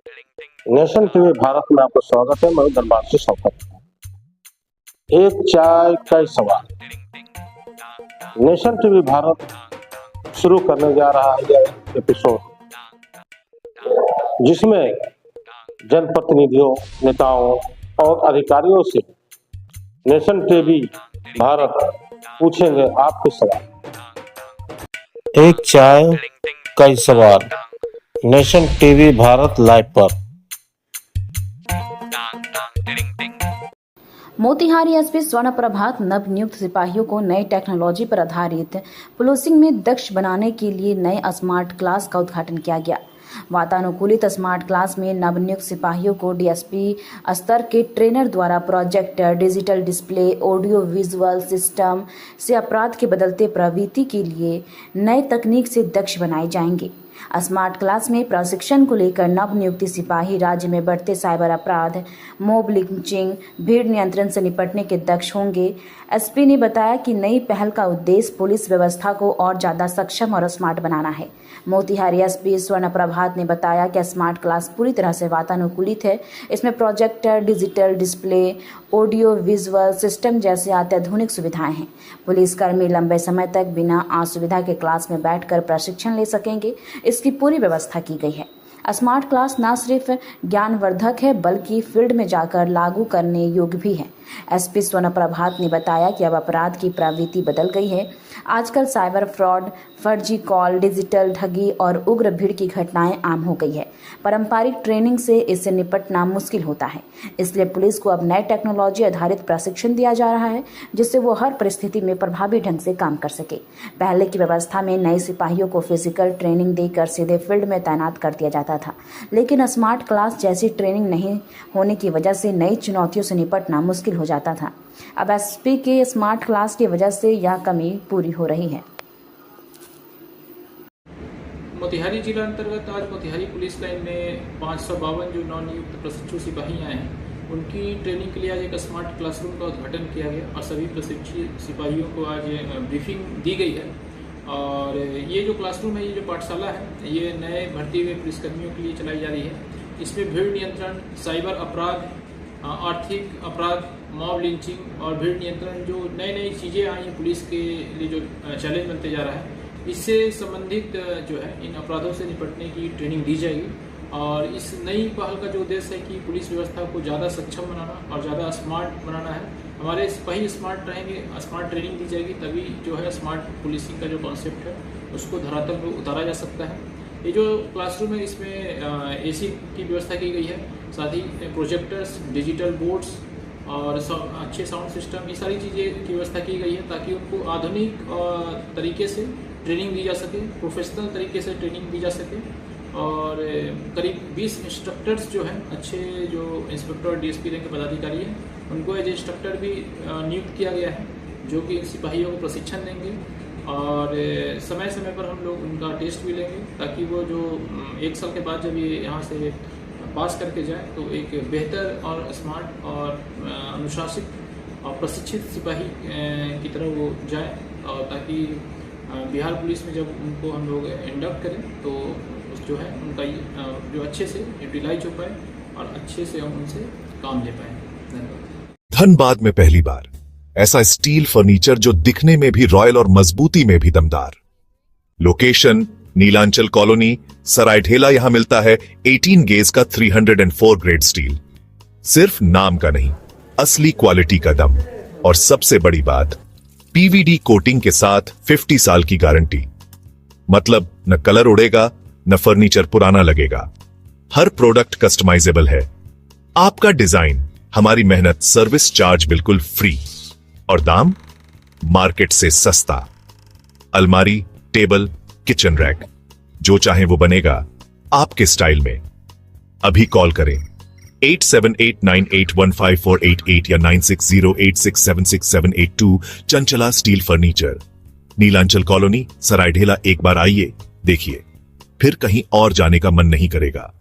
Nation TV Bharat में आपका स्वागत है। मैं दरबार से शौकत। एक चाय का सवाल। नेशन टीवी भारत शुरू करने जा रहा है यह एपिसोड, जिसमें जनप्रतिनिधियों, नेताओं और अधिकारियों से नेशन टीवी भारत पूछेंगे आपके सवाल। एक चाय का सवाल नेशन टीवी भारत लाइव पर। मोतिहारी एसपी स्वर्ण प्रभात नवनियुक्त सिपाहियों को नई टेक्नोलॉजी पर आधारित पुलिसिंग में दक्ष बनाने के लिए नए स्मार्ट क्लास का उद्घाटन किया गया। वातानुकूलित स्मार्ट क्लास में नवनियुक्त सिपाहियों को डीएसपी स्तर के ट्रेनर द्वारा projector, digital display, audio visual system से अपराध के बदलते प्रवृत्ति के लिए नए तकनीक से दक्ष बनाए जाएंगे। स्मार्ट क्लास में प्रशिक्षण को लेकर नवनियुक्त सिपाही राज्य में बढ़ते साइबर अपराध, मॉब लिंचिंग, भीड़ नियंत्रण से निपटने के दक्ष होंगे। एसपी ने बताया कि नई पहल का उद्देश्य पुलिस व्यवस्था को और ज़्यादा सक्षम और स्मार्ट बनाना है। मोतिहारी एसपी स्वर्ण प्रभात ने बताया कि स्मार्ट क्लास पूरी तरह से वातानुकूलित है। इसमें projector, digital display, audio visual system जैसे अत्याधुनिक सुविधाएं हैं। पुलिसकर्मी लंबे समय तक बिना असुविधा के क्लास में बैठकर प्रशिक्षण ले सकेंगे। इसकी पूरी व्यवस्था की गई है। स्मार्ट क्लास न सिर्फ ज्ञानवर्धक है बल्कि फील्ड में जाकर लागू करने योग्य भी है। एसपी स्वर्ण प्रभात ने बताया कि अब अपराध की प्रवृत्ति बदल गई है। आजकल साइबर फ्रॉड, फर्जी कॉल, डिजिटल ठगी और उग्र भीड़ की घटनाएं आम हो गई है। पारंपरिक ट्रेनिंग से इससे निपटना मुश्किल होता है, इसलिए पुलिस को अब नए टेक्नोलॉजी आधारित प्रशिक्षण दिया जा रहा है, जिससे वो हर परिस्थिति में प्रभावी ढंग से काम कर सके। पहले की व्यवस्था में नए सिपाहियों को फिजिकल ट्रेनिंग देकर सीधे फील्ड में तैनात कर दिया जाता था, लेकिन स्मार्ट क्लास जैसी ट्रेनिंग नहीं होने की वजह से नई चुनौतियों से निपटना मुश्किल हो जाता था। अब एसपी के स्मार्ट क्लास की वजह से यह कमी पूरी हो रही है। मोतिहारी जिला अंतर्गत आज मोतिहारी पुलिस लाइन में 552 जो नवनियुक्त प्रशिक्षु सिपाही आए हैं, उनकी ट्रेनिंग के लिए आज एक स्मार्ट क्लासरूम का उद्घाटन किया गया और सभी प्रशिक्षित सिपाहियों को आज ब्रीफिंग दी गई है। और ये जो क्लासरूम है, ये जो पाठशाला है, ये नए भर्ती हुए पुलिसकर्मियों के लिए चलाई जा रही है। इसमें भीड़ नियंत्रण, साइबर अपराध, आर्थिक अपराध, मॉब लिंचिंग और भीड़ नियंत्रण जो नई नई चीज़ें आई हैं पुलिस के लिए, जो चैलेंज बनते जा रहा है, इससे संबंधित जो है इन अपराधों से निपटने की ट्रेनिंग दी जाएगी। और इस नई पहल का जो उद्देश्य है कि पुलिस व्यवस्था को ज़्यादा सक्षम बनाना और ज़्यादा स्मार्ट बनाना है। हमारे सिपाही स्मार्ट रहेंगे, स्मार्ट ट्रेनिंग दी जाएगी, तभी जो है स्मार्ट पुलिसिंग का जो कॉन्सेप्ट है उसको धरातल पर उतारा जा सकता है। ये जो क्लासरूम है, इसमें एसी की व्यवस्था की गई है, साथ ही प्रोजेक्टर्स, डिजिटल बोर्ड्स और अच्छे साउंड सिस्टम, ये सारी चीज़ें की व्यवस्था की गई है ताकि उनको आधुनिक तरीके से ट्रेनिंग दी जा सके, प्रोफेशनल तरीके से ट्रेनिंग दी जा सके। और करीब 20 इंस्ट्रक्टर्स जो हैं, अच्छे जो इंस्पेक्टर और डीएसपी रैंक के पदाधिकारी हैं, उनको एज इंस्ट्रक्टर भी नियुक्त किया गया है, जो कि इन सिपाहियों को प्रशिक्षण देंगे। और समय समय पर हम लोग उनका टेस्ट भी लेंगे ताकि वो जो 1 साल के बाद जब ये यहाँ से पास करके जाए तो एक बेहतर और स्मार्ट और अनुशासित और प्रशिक्षित सिपाही की तरह वो जाए, और ताकि बिहार पुलिस में जब उनको हम लोग इंडक्ट करें तो जो है उनका जो अच्छे से यूटिलाइज हो पाए और अच्छे से हम उनसे काम ले पाए। धन्यवाद। धनबाद में पहली बार ऐसा स्टील फर्नीचर जो दिखने में भी रॉयल और मजबूती में भी दमदार। Location Nilanchal colony, Saraidhela. यहां मिलता है 18 गेज का 304 ग्रेड स्टील। सिर्फ नाम का नहीं, असली क्वालिटी का दम। और सबसे बड़ी बात, पीवीडी कोटिंग के साथ 50 साल की गारंटी। मतलब न कलर उड़ेगा, न फर्नीचर पुराना लगेगा। हर प्रोडक्ट कस्टमाइजेबल है। आपका डिजाइन, हमारी मेहनत, सर्विस चार्ज बिल्कुल फ्री। और दाम मार्केट से सस्ता। अलमारी, टेबल, किचन रैक, जो चाहे वो बनेगा आपके स्टाइल में। अभी कॉल करें 8789815488 या 9608676782। Chanchala steel furniture, Nilanchal colony, Saraidhela. एक बार आइए, देखिए, फिर कहीं और जाने का मन नहीं करेगा।